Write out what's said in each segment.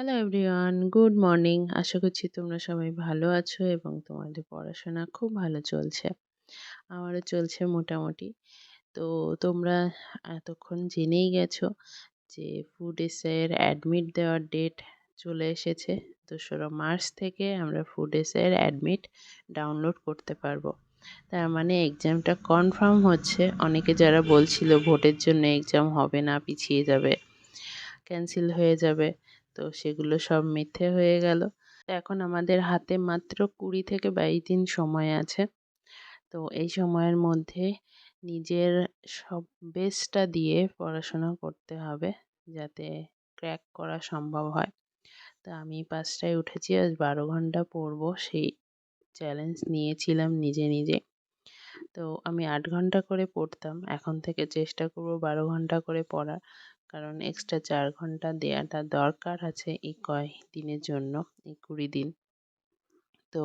Hello everyone, good morning. আশা করছি তোমরা সবাই ভালো আছো এবং তোমাদের পড়াশোনা খুব ভালো চলছে। আমারও চলছে মোটামুটি। তো তোমরা এতক্ষণ জেনেই গেছো যে ফুড এসের অ্যাডমিট দেওয়ার ডেট চলে এসেছে। 2রা মার্চ থেকে আমরা ফুড এসের অ্যাডমিট ডাউনলোড করতে পারবো। তার মানে এক্সামটা কনফার্ম হচ্ছে। অনেকে যারা বলছিল ভোটের জন্য এক্সাম হবে না, পিছিয়ে যাবে, ক্যান্সেল হয়ে যাবে, তো সেগুলো সব মিথ্যে হয়ে গেল। তো এখন আমাদের হাতে মাত্র 20 থেকে 22 দিন সময় আছে। তো এই সময়ের মধ্যে নিজের সব বেস্টটা দিয়ে পড়াশোনা করতে হবে যাতে ক্র্যাক করা সম্ভব হয়। তো আমি 5টায় উঠেছি, আজ 12 ঘন্টা পড়বো সেই চ্যালেঞ্জ নিয়েছিলাম নিজে নিজে। তো আমি 8 ঘন্টা করে পড়তাম, এখন থেকে চেষ্টা করব 12 ঘন্টা করে পড়ার, কারণ এক্সট্রা 4 ঘন্টা দেওয়াটা দরকার আছে এই কয়েকদিনের জন্য, এই 20 দিন। তো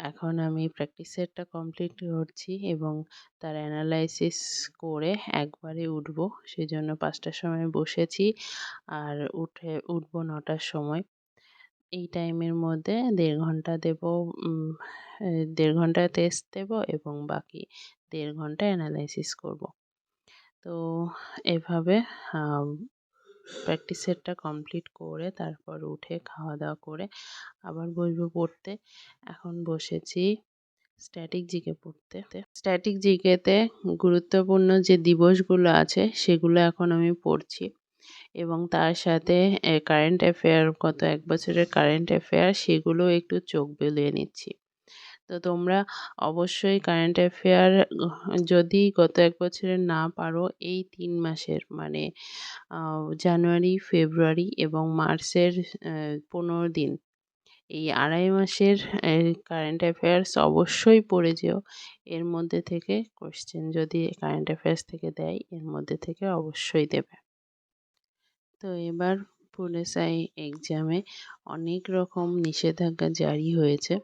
এখন আমি প্র্যাকটিস সেটটা কমপ্লিট করছি এবং তার অ্যানালাইসিস করে একবারে উঠবো, সেজন্য 5টার সময় বসেছি আর উঠবো 9টার সময়। এই টাইমের মধ্যে 1.5 ঘন্টা দেবো, 1.5 ঘন্টা টেস্ট দেবো এবং বাকি 1.5 ঘন্টা অ্যানালাইসিস করব। তো এভাবে প্র্যাকটিস সেটটা কমপ্লিট করে তারপর উঠে খাওয়া দাওয়া করে আবার বসবো পড়তে। এখন বসেছি স্ট্যাটিক জিকে পড়তে। স্ট্যাটিক জিকেতে গুরুত্বপূর্ণ যে দিবসগুলো আছে সেগুলো এখন আমি পড়ছি এবং তার সাথে কারেন্ট অ্যাফেয়ার, গত 1 বছরের কারেন্ট অ্যাফেয়ার সেগুলো একটু চোখ বুলিয়ে নিচ্ছি। তো তোমরা অবশ্যই কারেন্ট অ্যাফেয়ার যদি গত 1 বছরের না পারো, এই 3 মাসের মানে জানুয়ারি, ফেব্রুয়ারি এবং মার্চের 15 দিন, এই 2.5 মাসের কারেন্ট অ্যাফেয়ার্স অবশ্যই পড়ে যেও। এর মধ্যে থেকে কোয়েশ্চেন যদি কারেন্ট অ্যাফেয়ার্স থেকে দেয়, এর মধ্যে থেকে অবশ্যই দেবে। তো এবার পুলিশাই এক্সামে অনেক রকম নিষেধাজ্ঞা জারি হয়েছে।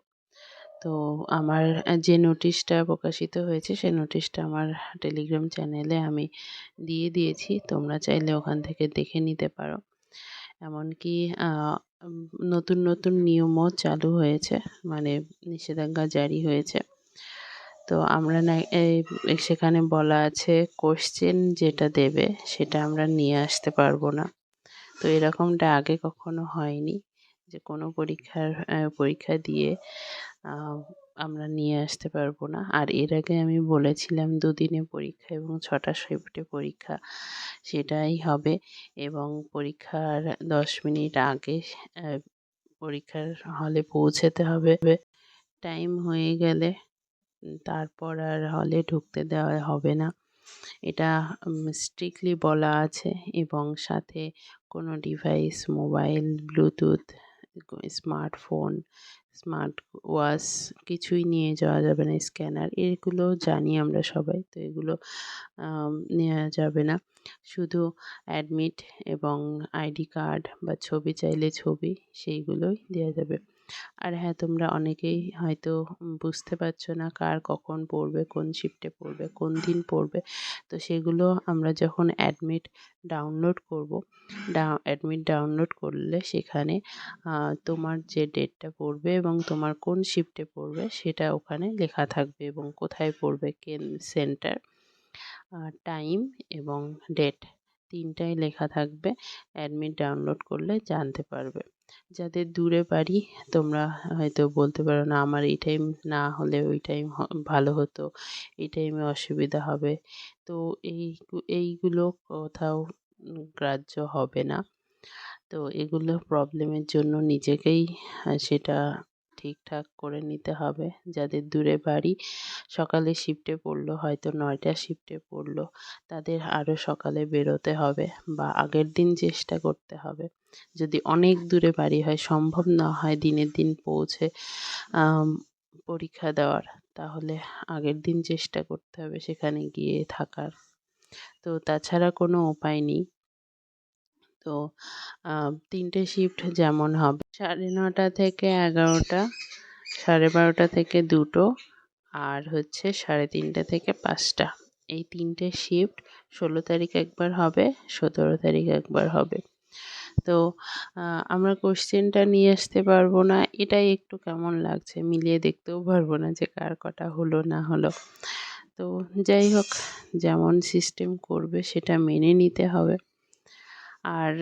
তো আমার যে নোটিশটা প্রকাশিত হয়েছে সেই নোটিশটা আমার টেলিগ্রাম চ্যানেলে আমি দিয়ে দিয়েছি, তোমরা চাইলে ওখান থেকে দেখে নিতে পারো। এমনকি নতুন নতুন নিয়মও চালু হয়েছে, মানে নিষেধাজ্ঞা জারি হয়েছে। তো আমরা না সেখানে বলা আছে কোশ্চেন যেটা দেবে সেটা আমরা নিয়ে আসতে পারবো না। তো এরকমটা আগে কখনো হয়নি যে কোনো পরীক্ষা দিয়ে আমরা নিয়ে আসতে পারবো না। আর এর আগে আমি বলেছিলাম 2 দিনে পরীক্ষা এবং 6টা শিফটে পরীক্ষা, সেটাই হবে এবং পরীক্ষার 10 মিনিট আগে পরীক্ষার হলে পৌঁছাতে হবে। টাইম হয়ে গেলে তারপর আর হলে ঢুকতে দেওয়া হবে না, এটা স্ট্রিক্টলি বলা আছে। এবং সাথে কোনো device, mobile, Bluetooth, smartphone, smart watch কিছুই নিয়ে যাওয়া যাবে না। স্ক্যানার এগুলো জানি আমরা সবাই, তো এগুলো নেওয়া যাবে না। শুধু অ্যাডমিট এবং আইডি কার্ড বা ছবি চাইলে ছবি, সেইগুলোই দেওয়া যাবে। আর হ্যাঁ, তোমরা অনেকেই হয়তো বুঝতে পারছো না কার কখন পড়বে, কোন শিফটে পড়বে, কোন দিন পড়বে। তো সেগুলো আমরা যখন অ্যাডমিট ডাউনলোড করব, অ্যাডমিট ডাউনলোড করলে সেখানে তোমার যে ডেটটা পড়বে এবং তোমার কোন শিফটে পড়বে সেটা ওখানে লেখা থাকবে এবং কোথায় পড়বে, সেন্টার, টাইম এবং ডেট, 3টাই লেখা থাকবে। অ্যাডমিট ডাউনলোড করলে জানতে পারবে। যাদের দূরে বাড়ি, তোমরা হয়তো বলতে পারো না আমার এই টাইম না হলে ওই টাইম ভালো হতো, এই টাইমে অসুবিধা হবে। তো এইগুলো কোথাও গ্রাহ্য হবে না। তো এগুলো প্রবলেমের জন্য নিজেকেই সেটা ঠিকঠাক করে নিতে হবে। যাদের দূরে বাড়ি, সকালে শিফটে পড়লো, হয়তো 9টার শিফটে পড়লো, তাদের আরও সকালে বেরোতে হবে বা আগের দিন চেষ্টা করতে হবে। যদি অনেক দূরে বাড়ি হয়, সম্ভব না হয় দিনের দিন পৌঁছে পরীক্ষা দেওয়ার, তাহলে আগের দিন চেষ্টা করতে হবে সেখানে গিয়ে থাকার। তো তাছাড়া কোনো উপায় নেই। তো 3টে শিফট যেমন হবে, 9:30 থেকে 11টা, 12:30 থেকে 2টো, আর হচ্ছে 3:30 থেকে 5টা। এই 3টে শিফট 16 তারিখ একবার হবে, 17 তারিখ একবার হবে। তো আমরা কোশ্চেনটা নিয়ে আসতে পারবো না, এটাই একটু কেমন লাগছে, মিলিয়ে দেখতেও পারবো না যে কার কটা হলো না হলো। তো যাই হোক, যেমন সিস্টেম করবে সেটা মেনে নিতে হবে, আর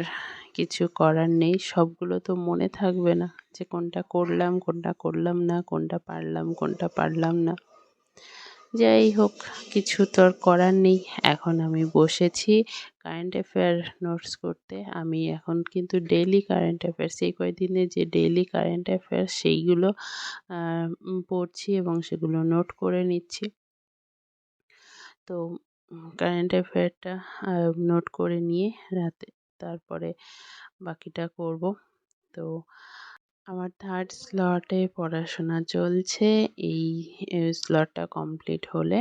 কিছু করার নেই। সবগুলো তো মনে থাকবে না যে কোনটা করলাম কোনটা করলাম না, কোনটা পারলাম কোনটা পারলাম না। যাই হোক, কিছু তো আর করার নেই। এখন আমি বসেছি কারেন্ট অ্যাফেয়ার নোটস করতে। আমি এখন কিন্তু ডেইলি কারেন্ট অ্যাফেয়ার্স, এই কয়দিনে যে ডেইলি কারেন্ট অ্যাফেয়ার্স সেইগুলো পড়ছি এবং সেগুলো নোট করে নিচ্ছি। তো কারেন্ট অ্যাফেয়ারটা নোট করে নিয়ে রাতে তারপরে বাকিটা করব। তো আমার থার্ড স্লটে পড়াশোনা চলছে। এই স্লটটা কমপ্লিট হলে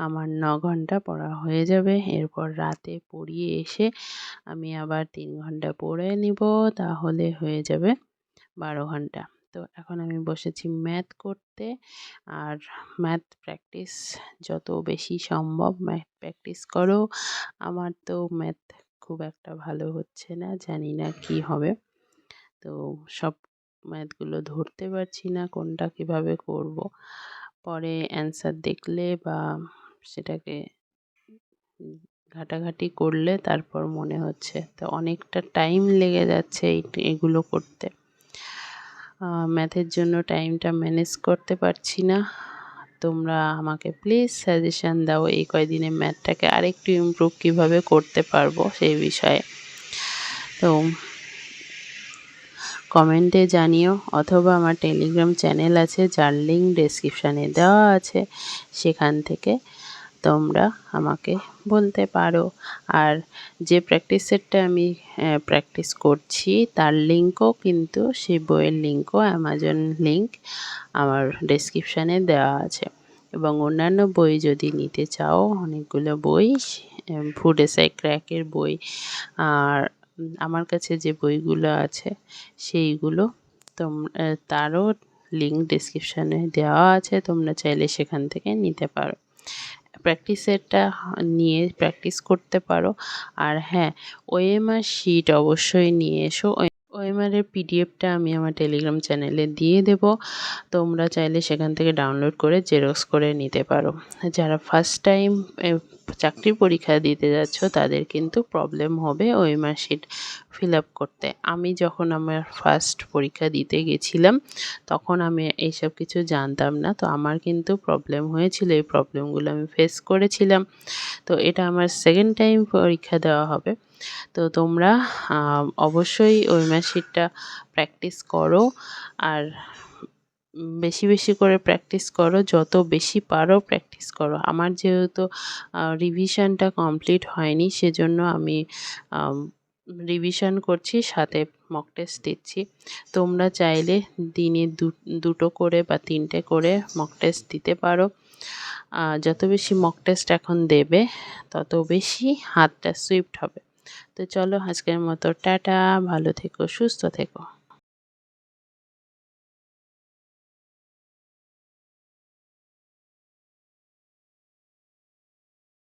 আমার 9 ঘন্টা পড়া হয়ে যাবে। এরপর রাতে পড়িয়ে এসে আমি আবার 3 ঘন্টা পড়ে নিব, তাহলে হয়ে যাবে 12 ঘন্টা। তো এখন আমি বসেছি ম্যাথ করতে, আর ম্যাথ প্র্যাকটিস যত বেশি সম্ভব ম্যাথ প্র্যাকটিস করো। আমার তো ম্যাথ খুব একটা ভালো হচ্ছে না, জানি না কি হবে। তো সব ম্যাথগুলো ধরতে পারছি না কোনটা কিভাবে করব। পরে অ্যান্সার দেখলে বা সেটাকে উম ঘাটাঘাটি করলে তারপর মনে হচ্ছে। তো অনেকটা টাইম লেগে যাচ্ছে এগুলো করতে। ম্যাথের জন্য টাইমটা ম্যানেজ করতে পারছি না। তোমরা আমাকে প্লিজ সাজেশন দাও এই কয়দিনে ম্যাথটাকে আরেকটু ইমপ্রুভ কীভাবে করতে পারবো সেই বিষয়ে। তো কমেন্টে জানিও, অথবা আমার টেলিগ্রাম চ্যানেল আছে যার লিঙ্ক ডেসক্রিপশানে দেওয়া আছে, সেখান থেকে তোমরা আমাকে বলতে পারো। আর যে প্র্যাকটিস সেটটা আমি প্র্যাকটিস করছি তার লিঙ্কও কিন্তু, সেই বইয়ের লিঙ্কও অ্যামাজন লিঙ্ক আমার ডেসক্রিপশানে দেওয়া আছে। এবং অন্যান্য বই যদি নিতে চাও, অনেকগুলো বই, ফুড এসআই ক্র্যাকের বই, আর আমার কাছে যে বইগুলো আছে সেইগুলো তারও লিঙ্ক ডেসক্রিপশানে দেওয়া আছে, তোমরা চাইলে সেখান থেকে নিতে পারো। প্র্যাকটিস সেটটা নিয়ে প্র্যাকটিস করতে পারো। আর হ্যাঁ, ওএমআর শিট অবশ্যই নিয়ে এসো। ওএমআরের পিডিএফটা আমি আমার টেলিগ্রাম চ্যানেলে দিয়ে দেব, তোমরা চাইলে সেখান থেকে ডাউনলোড করে জেরক্স করে নিতে পারো। যারা ফার্স্ট টাইম চাকরির পরীক্ষা দিতে যাচ্ছ তাদের কিন্তু প্রবলেম হবে ওএমআর শিট ফিল আপ করতে। আমি যখন আমার ফার্স্ট পরীক্ষা দিতে গেছিলাম তখন আমি এইসব কিছু জানতাম না, তো আমার কিন্তু প্রবলেম হয়েছিল, এই প্রবলেমগুলো আমি ফেস করেছিলাম। তো এটা আমার সেকেন্ড টাইম পরীক্ষা দেওয়া হবে। তো তোমরা অবশ্যই ওএমআর শিটটা প্র্যাকটিস করো, আর বেশি বেশি করে প্র্যাকটিস করো, যত বেশি পারো প্র্যাকটিস করো। আমার যেহেতু রিভিশনটা কমপ্লিট হয়নি, সেজন্য আমি রিভিশন করছি, সাথে মক টেস্ট দিচ্ছি। তোমরা চাইলে দিনে দুটো করে বা 3টে করে মক টেস্ট দিতে পারো। যত বেশি মক টেস্ট এখন দেবে তত বেশি হাতটা সুইফট হবে। তো চলো, আজকের মতো টাটা, ভালো থেকো, সুস্থ থেকো।